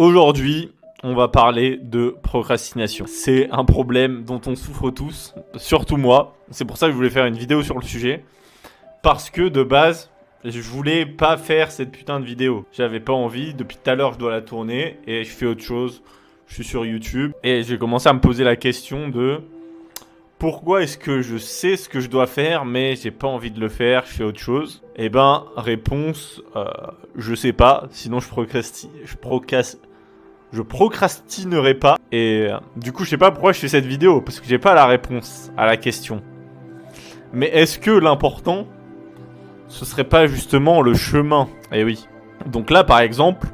Aujourd'hui, on va parler de procrastination. C'est un problème dont on souffre tous, surtout moi. C'est pour ça que je voulais faire une vidéo sur le sujet. Parce que de base, je voulais pas faire cette putain de vidéo. J'avais pas envie, depuis tout à l'heure je dois la tourner et je fais autre chose. Je suis sur YouTube et j'ai commencé à me poser la question de pourquoi est-ce que je sais ce que je dois faire mais j'ai pas envie de le faire, je fais autre chose. Et ben, réponse, je sais pas, sinon je procrastinerai pas. Et du coup, je sais pas pourquoi je fais cette vidéo, parce que j'ai pas la réponse à la question. Mais est-ce que l'important, ce serait pas justement le chemin? Eh oui. Donc là, par exemple,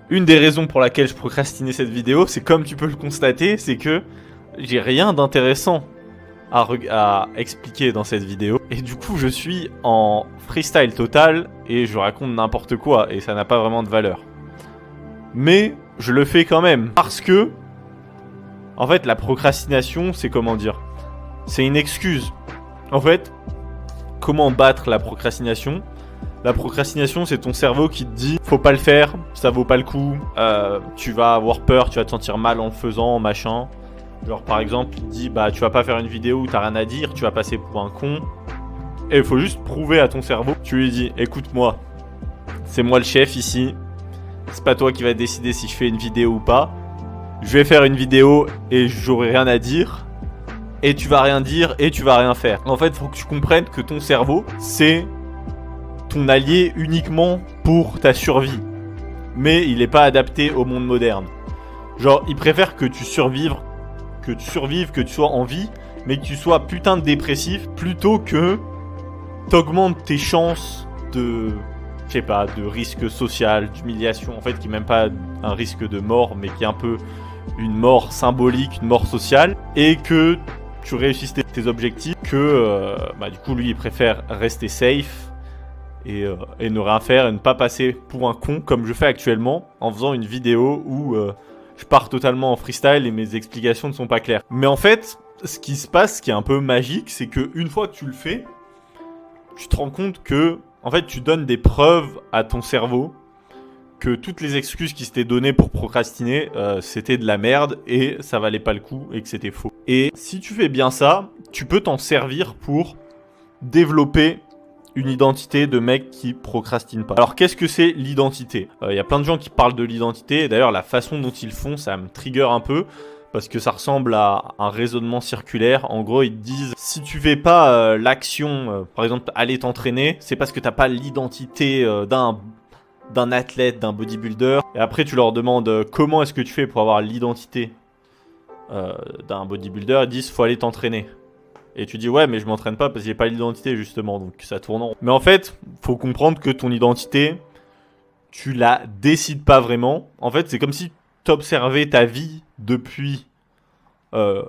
une des raisons pour laquelle je procrastinais cette vidéo, c'est comme tu peux le constater, c'est que j'ai rien d'intéressant à expliquer dans cette vidéo. Et du coup, je suis en freestyle total et je raconte n'importe quoi et ça n'a pas vraiment de valeur. Mais je le fais quand même parce que, en fait, la procrastination, c'est comment dire? C'est une excuse. En fait, comment battre la procrastination? La procrastination, c'est ton cerveau qui te dit faut pas le faire, ça vaut pas le coup, tu vas avoir peur, tu vas te sentir mal en le faisant, machin. Genre par exemple, il te dit bah tu vas pas faire une vidéo où t'as rien à dire, tu vas passer pour un con. Et il faut juste prouver à ton cerveau. Tu lui dis écoute-moi, c'est moi le chef ici. C'est pas toi qui va décider si je fais une vidéo ou pas. Je vais faire une vidéo et j'aurai rien à dire. Et tu vas rien dire et tu vas rien faire. En fait, il faut que tu comprennes que ton cerveau, c'est ton allié uniquement pour ta survie. Mais il n'est pas adapté au monde moderne. Genre, il préfère que tu survives, que tu sois en vie, mais que tu sois putain de dépressif, plutôt que t'augmentes tes chances de, je sais pas, de risque social, d'humiliation, en fait, qui est même pas un risque de mort, mais qui est un peu une mort symbolique, une mort sociale, et que tu réussisses tes objectifs, que du coup, lui, il préfère rester safe, et ne rien faire et ne pas passer pour un con comme je fais actuellement en faisant une vidéo où je pars totalement en freestyle et mes explications ne sont pas claires. Mais en fait, ce qui se passe, ce qui est un peu magique, c'est que une fois que tu le fais, tu te rends compte que en fait, tu donnes des preuves à ton cerveau que toutes les excuses qui s'étaient données pour procrastiner, c'était de la merde et ça valait pas le coup et que c'était faux. Et si tu fais bien ça, tu peux t'en servir pour développer une identité de mec qui procrastine pas. Alors qu'est-ce que c'est l'identité? Y a plein de gens qui parlent de l'identité, et d'ailleurs la façon dont ils font, ça me trigger un peu, parce que ça ressemble à un raisonnement circulaire. En gros, ils te disent, si tu fais pas l'action, par exemple aller t'entraîner, c'est parce que t'as pas l'identité d'un athlète, d'un bodybuilder. Et après tu leur demandes comment est-ce que tu fais pour avoir l'identité d'un bodybuilder, ils disent faut aller t'entraîner. Et tu dis ouais mais je m'entraîne pas parce que j'ai pas l'identité justement, donc ça tourne en rond. Mais en fait, faut comprendre que ton identité, tu la décides pas vraiment. En fait, c'est comme si t'observais ta vie depuis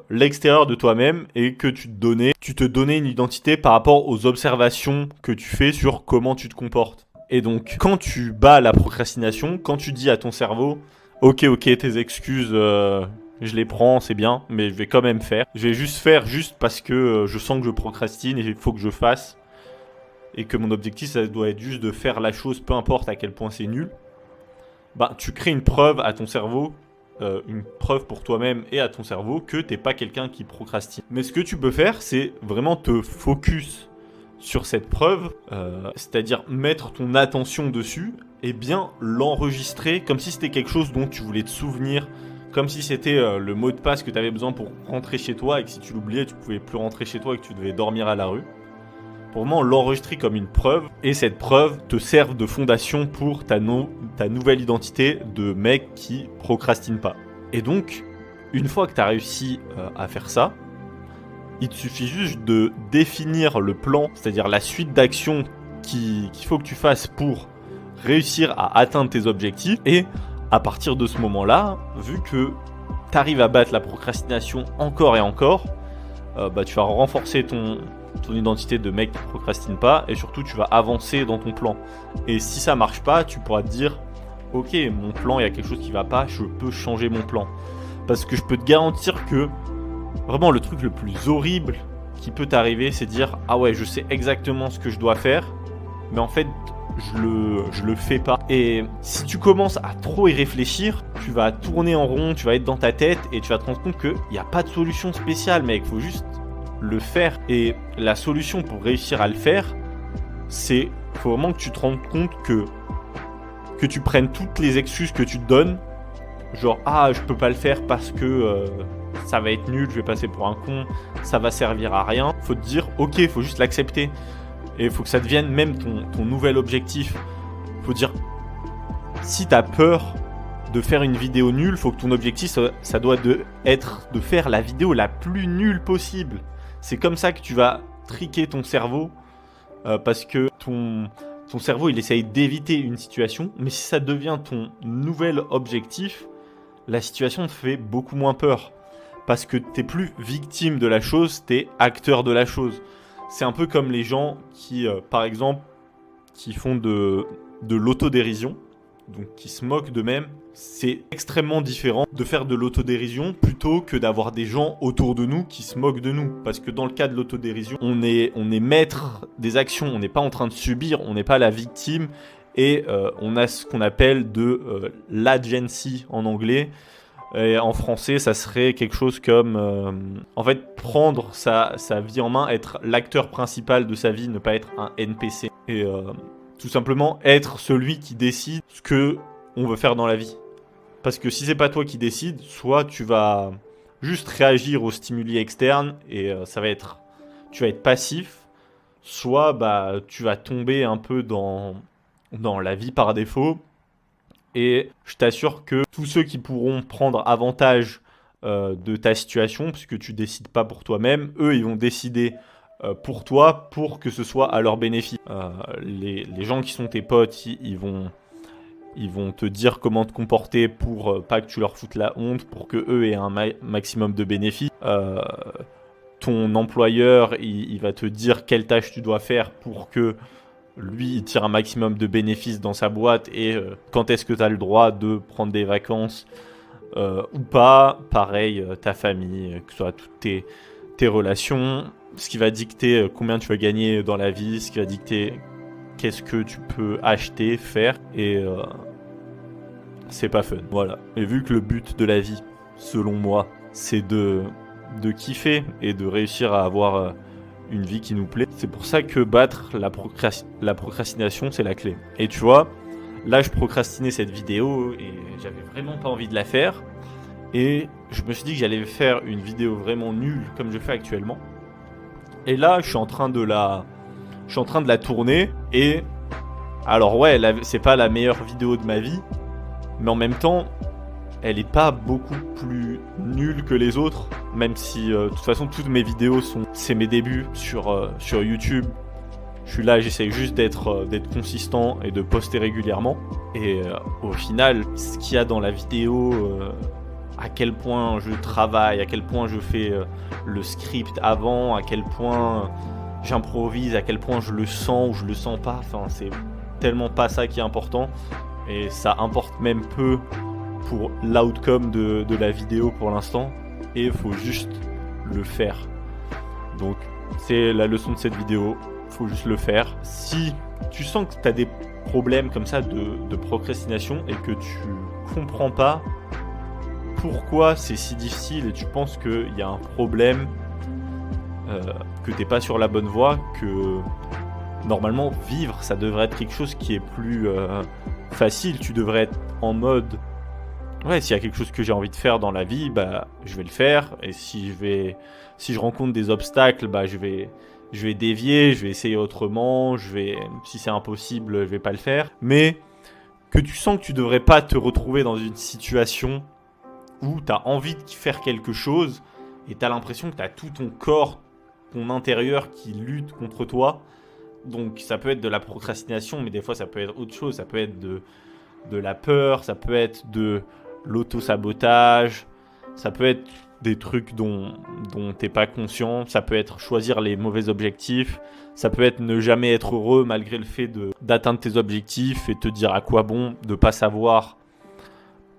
l'extérieur de toi-même et que tu te donnais une identité par rapport aux observations que tu fais sur comment tu te comportes. Et donc, quand tu bats la procrastination, quand tu dis à ton cerveau ok, tes excuses, je les prends, c'est bien, mais je vais quand même faire. Je vais juste faire juste parce que je sens que je procrastine et il faut que je fasse. Et que mon objectif, ça doit être juste de faire la chose, peu importe à quel point c'est nul. Bah, tu crées une preuve à ton cerveau, une preuve pour toi-même et à ton cerveau que t'es pas quelqu'un qui procrastine. Mais ce que tu peux faire, c'est vraiment te focus sur cette preuve, c'est-à-dire mettre ton attention dessus et bien l'enregistrer comme si c'était quelque chose dont tu voulais te souvenir. Comme si c'était le mot de passe que tu avais besoin pour rentrer chez toi et que si tu l'oubliais, tu pouvais plus rentrer chez toi et que tu devais dormir à la rue. Pour vraiment l'enregistrer comme une preuve et cette preuve te serve de fondation pour ta nouvelle identité de mec qui procrastine pas. Et donc, une fois que tu as réussi à faire ça, il te suffit juste de définir le plan, c'est-à-dire la suite d'actions qu'il faut que tu fasses pour réussir à atteindre tes objectifs. Et à partir de ce moment-là, vu que tu arrives à battre la procrastination encore et encore, tu vas renforcer ton identité de mec qui procrastine pas et surtout tu vas avancer dans ton plan. Et si ça marche pas, tu pourras te dire ok, mon plan, il y a quelque chose qui va pas, je peux changer mon plan. Parce que je peux te garantir que vraiment le truc le plus horrible qui peut t'arriver, c'est de dire ah ouais, je sais exactement ce que je dois faire, mais en fait je le fais pas. Et si tu commences à trop y réfléchir, tu vas tourner en rond, tu vas être dans ta tête et tu vas te rendre compte qu'il n'y a pas de solution spéciale, mec. Il faut juste le faire. Et la solution pour réussir à le faire, c'est faut vraiment que tu te rendes compte que tu prennes toutes les excuses que tu te donnes. Genre, ah, je peux pas le faire parce que ça va être nul, je vais passer pour un con, ça va servir à rien. Faut te dire, ok, faut juste l'accepter. Et faut que ça devienne même ton nouvel objectif. Faut dire, si t'as peur de faire une vidéo nulle, faut que ton objectif, ça doit être de faire la vidéo la plus nulle possible. C'est comme ça que tu vas tricker ton cerveau. Parce que ton cerveau, il essaye d'éviter une situation. Mais si ça devient ton nouvel objectif, la situation te fait beaucoup moins peur. Parce que t'es plus victime de la chose, t'es acteur de la chose. C'est un peu comme les gens qui, par exemple, qui font de l'autodérision, donc qui se moquent d'eux-mêmes. C'est extrêmement différent de faire de l'autodérision plutôt que d'avoir des gens autour de nous qui se moquent de nous. Parce que dans le cas de l'autodérision, on est maître des actions, on n'est pas en train de subir, on n'est pas la victime. Et on a ce qu'on appelle de l'agency en anglais. Et en français, ça serait quelque chose comme... en fait, prendre sa vie en main, être l'acteur principal de sa vie, ne pas être un NPC. Et tout simplement être celui qui décide ce que on veut faire dans la vie. Parce que si c'est pas toi qui décides, soit tu vas juste réagir aux stimuli externes et tu vas être passif, soit bah, tu vas tomber un peu dans la vie par défaut. Et je t'assure que tous ceux qui pourront prendre avantage de ta situation, puisque tu décides pas pour toi-même, eux, ils vont décider pour toi, pour que ce soit à leur bénéfice. Les gens qui sont tes potes, ils vont te dire comment te comporter pour pas que tu leur foutes la honte, pour que eux aient un maximum de bénéfices. Ton employeur, il va te dire quelle tâche tu dois faire pour que lui, il tire un maximum de bénéfices dans sa boîte et quand est-ce que tu as le droit de prendre des vacances ou pas. Pareil, ta famille, que ce soit toutes tes relations, ce qui va dicter combien tu vas gagner dans la vie, ce qui va dicter qu'est-ce que tu peux acheter, faire. Et c'est pas fun. Voilà. Et vu que le but de la vie, selon moi, c'est de kiffer et de réussir à avoir... une vie qui nous plaît. C'est pour ça que battre la procrastination, c'est la clé. Et tu vois, là, je procrastinais cette vidéo et j'avais vraiment pas envie de la faire. Et je me suis dit que j'allais faire une vidéo vraiment nulle comme je fais actuellement. Et là, je suis en train de la tourner. Et alors ouais, c'est pas la meilleure vidéo de ma vie, mais en même temps, elle est pas beaucoup plus nulle que les autres, même si de toute façon toutes mes vidéos c'est mes débuts sur YouTube. Je suis là, j'essaye juste d'être consistant et de poster régulièrement. Et au final, ce qu'il y a dans la vidéo, à quel point je travaille, à quel point je fais le script avant, à quel point j'improvise, à quel point je le sens ou je le sens pas. Enfin, c'est tellement pas ça qui est important. Et ça importe même peu pour l'outcome de la vidéo pour l'instant. Et il faut juste le faire. Donc, c'est la leçon de cette vidéo. Il faut juste le faire. Si tu sens que tu as des problèmes comme ça de procrastination et que tu comprends pas pourquoi c'est si difficile et tu penses qu'il y a un problème, que t'es pas sur la bonne voie, que normalement vivre ça devrait être quelque chose qui est plus facile. Tu devrais être en mode ouais, s'il y a quelque chose que j'ai envie de faire dans la vie, bah je vais le faire. Et si je rencontre des obstacles, bah je vais dévier, je vais essayer autrement, si c'est impossible, je vais pas le faire. Mais que tu sens que tu devrais pas te retrouver dans une situation où tu as envie de faire quelque chose et tu as l'impression que tu as tout ton corps, ton intérieur qui lutte contre toi. Donc ça peut être de la procrastination, mais des fois ça peut être autre chose. Ça peut être de la peur, ça peut être de l'auto-sabotage, ça peut être des trucs dont t'es pas conscient, ça peut être choisir les mauvais objectifs, ça peut être ne jamais être heureux malgré le fait d'atteindre tes objectifs et te dire à quoi bon, de pas savoir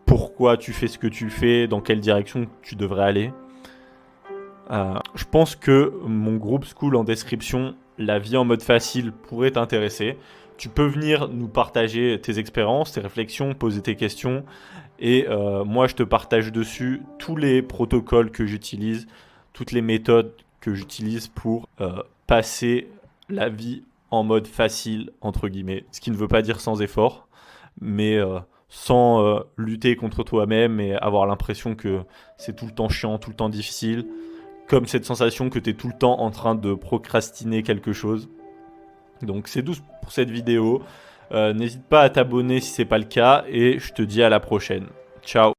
pourquoi tu fais ce que tu fais, dans quelle direction tu devrais aller. Je pense que mon groupe school en description, la vie en mode facile, pourrait t'intéresser. tu peux venir nous partager tes expériences, tes réflexions, poser tes questions. Et moi, je te partage dessus tous les protocoles que j'utilise, toutes les méthodes que j'utilise pour passer la vie en mode facile, entre guillemets. Ce qui ne veut pas dire sans effort, mais sans lutter contre toi-même et avoir l'impression que c'est tout le temps chiant, tout le temps difficile. Comme cette sensation que tu es tout le temps en train de procrastiner quelque chose. Donc c'est tout pour cette vidéo. N'hésite pas à t'abonner si c'est pas le cas et je te dis à la prochaine. Ciao.